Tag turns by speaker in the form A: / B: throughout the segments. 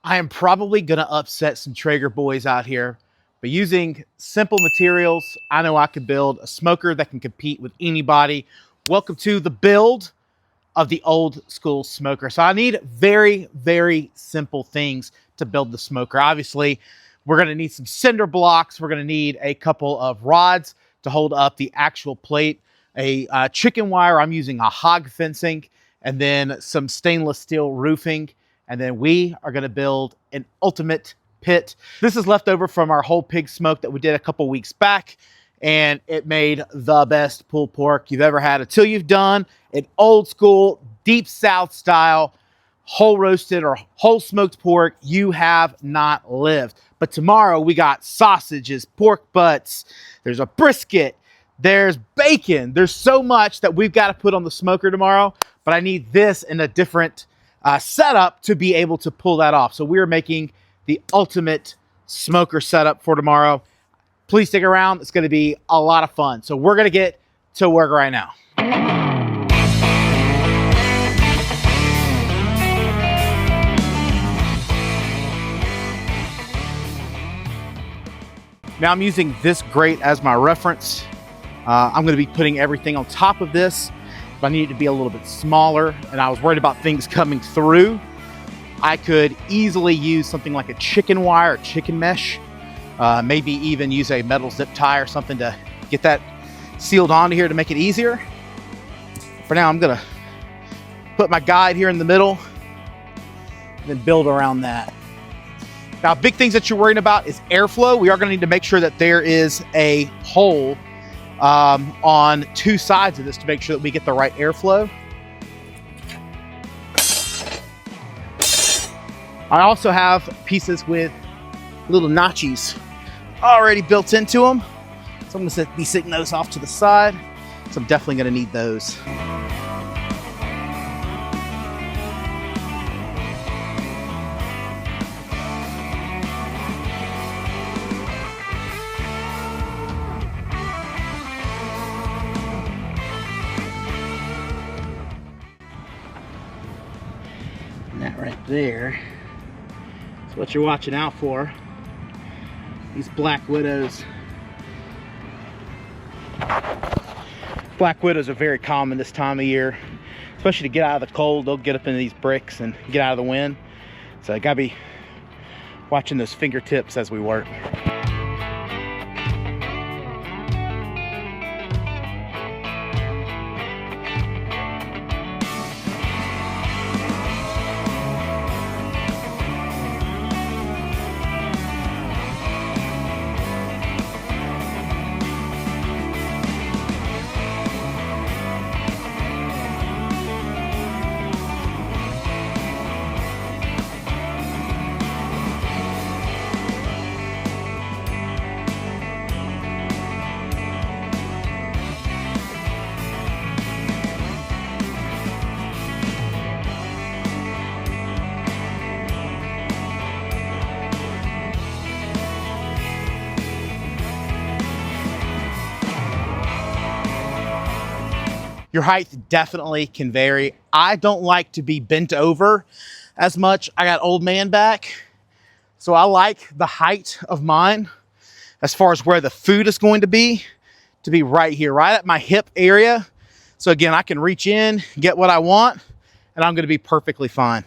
A: I am probably going to upset some Traeger boys out here, but using simple materials, I know I could build a smoker that can compete with anybody. Welcome to the build of the old school smoker. So I need very, very simple things to build the smoker. Obviously, we're going to need some cinder blocks. We're going to need a couple of rods to hold up the actual plate, a chicken wire. I'm using a hog fencing, and then some stainless steel roofing. And then we are going to build an ultimate pit. This is leftover from our whole pig smoke that we did a couple weeks back, and it made the best pulled pork you've ever had until you've done an old school, deep South style, whole roasted or whole smoked pork. You have not lived. But tomorrow we got sausages, pork butts, there's a brisket, there's bacon. There's so much that we've got to put on the smoker tomorrow, but I need this in a different setup to be able to pull that off. So we're making the ultimate smoker setup for tomorrow. Please stick around. It's going to be a lot of fun. So we're going to get to work right now. Now I'm using this grate as my reference. I'm going to be putting everything on top of this. If I need it to be a little bit smaller and I was worried about things coming through, I could easily use something like a chicken wire or chicken mesh. Maybe even use a metal zip tie or something to get that sealed onto here to make it easier. For now, I'm gonna put my guide here in the middle and then build around that. Now, big things that you're worrying about is airflow. We are gonna need to make sure that there is a hole on two sides of this to make sure that we get the right airflow. I also have pieces with little notches already built into them. So I'm gonna be sitting those off to the side. So I'm definitely gonna need those. And that right there is what you're watching out for. These black widows. Black widows are very common this time of year, especially to get out of the cold. They'll get up into these bricks and get out of the wind. So I gotta be watching those fingertips as we work. Your height definitely can vary. I don't like to be bent over as much. I got old man back, so I like the height of mine as far as where the food is going to be right here, right at my hip area. So again, I can reach in, get what I want, and I'm gonna be perfectly fine.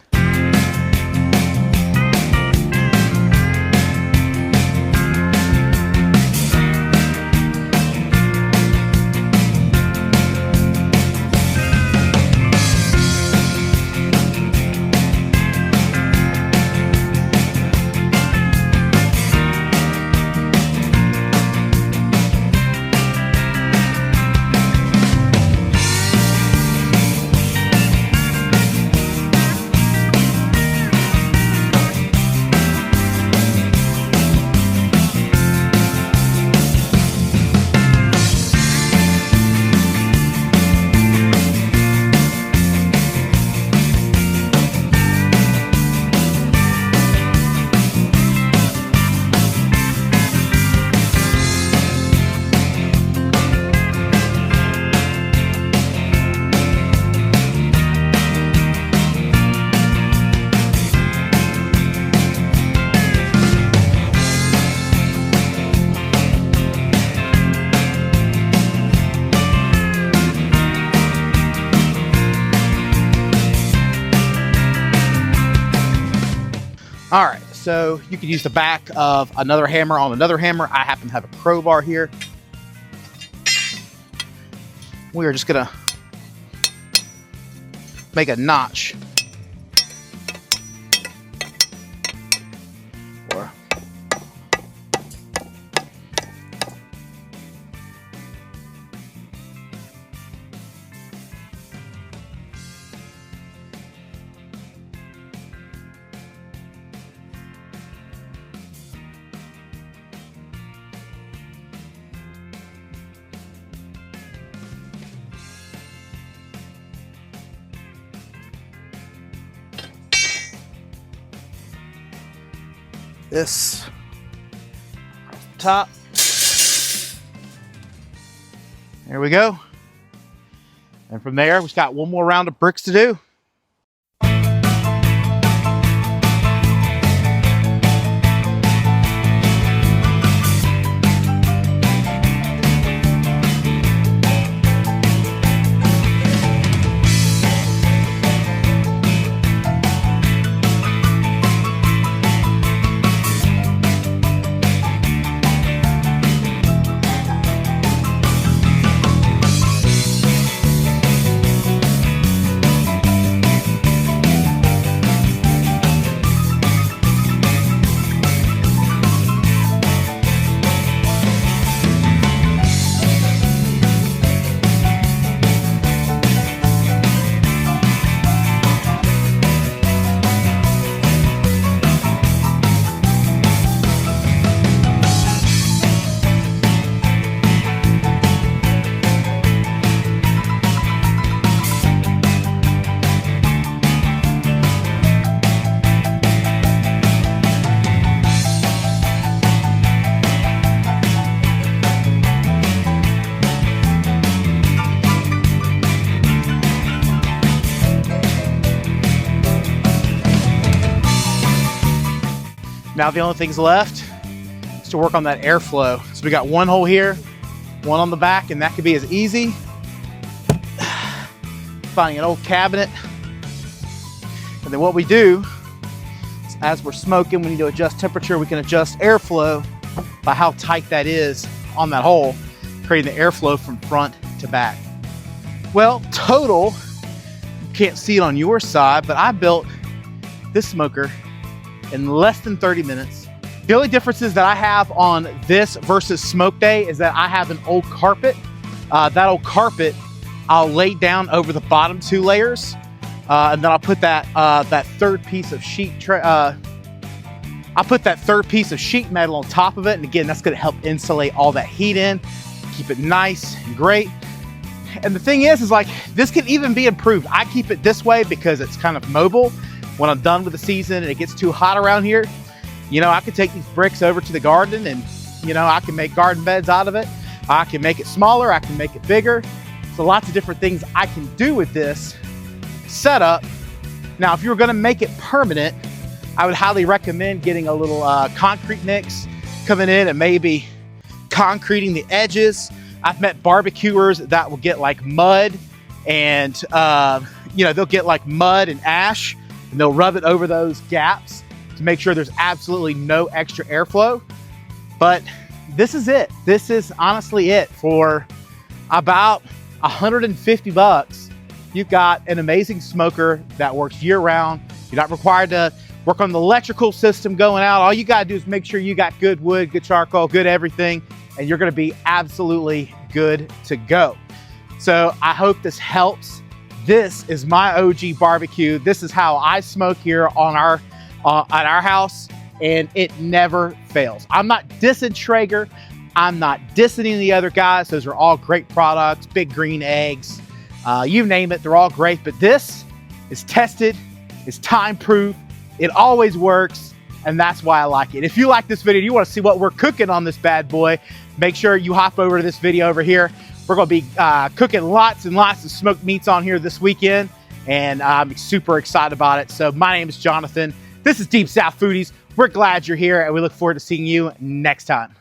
A: All right, so you can use the back of another hammer on another hammer. I happen to have a crowbar here. We are just gonna make a notch. This top. There we go. And from there, we've got one more round of bricks to do. Now the only things left is to work on that airflow. So we got one hole here, one on the back, and that could be as easy finding an old cabinet. And then what we do is, as we're smoking, we need to adjust temperature. We can adjust airflow by how tight that is on that hole, creating the airflow from front to back. Well, total, you can't see it on your side, but I built this smoker in less than 30 minutes. The only differences that I have on this versus smoke day is that I have an old carpet. That old carpet, I'll lay down over the bottom two layers, and then I'll put that third piece of sheet metal on top of it. And again, that's gonna help insulate all that heat in, keep it nice and great. And the thing is like, this can even be improved. I keep it this way because it's kind of mobile. When I'm done with the season and it gets too hot around here, you know, I could take these bricks over to the garden and, you know, I can make garden beds out of it. I can make it smaller, I can make it bigger. So lots of different things I can do with this setup. Now, if you were gonna make it permanent, I would highly recommend getting a little concrete mix coming in and maybe concreting the edges. I've met barbecuers that will get like mud and, you know, they'll get like mud and ash and they'll rub it over those gaps to make sure there's absolutely no extra airflow. But this is it. This is honestly it. For about 150 bucks, you've got an amazing smoker that works year round. You're not required to work on the electrical system going out. All you gotta do is make sure you got good wood, good charcoal, good everything, and you're gonna be absolutely good to go. So I hope this helps. This is my OG barbecue. This is how I smoke here on at our house, and it never fails. I'm not dissing Traeger. I'm not dissing any of the other guys. Those are all great products, Big Green Eggs, you name it, they're all great. But this is tested, it's time-proof, it always works, and that's why I like it. If you like this video, you want to see what we're cooking on this bad boy, make sure you hop over to this video over here. We're gonna be cooking lots and lots of smoked meats on here this weekend, and I'm super excited about it. So my name is Jonathan. This is Deep South Foodies. We're glad you're here, and we look forward to seeing you next time.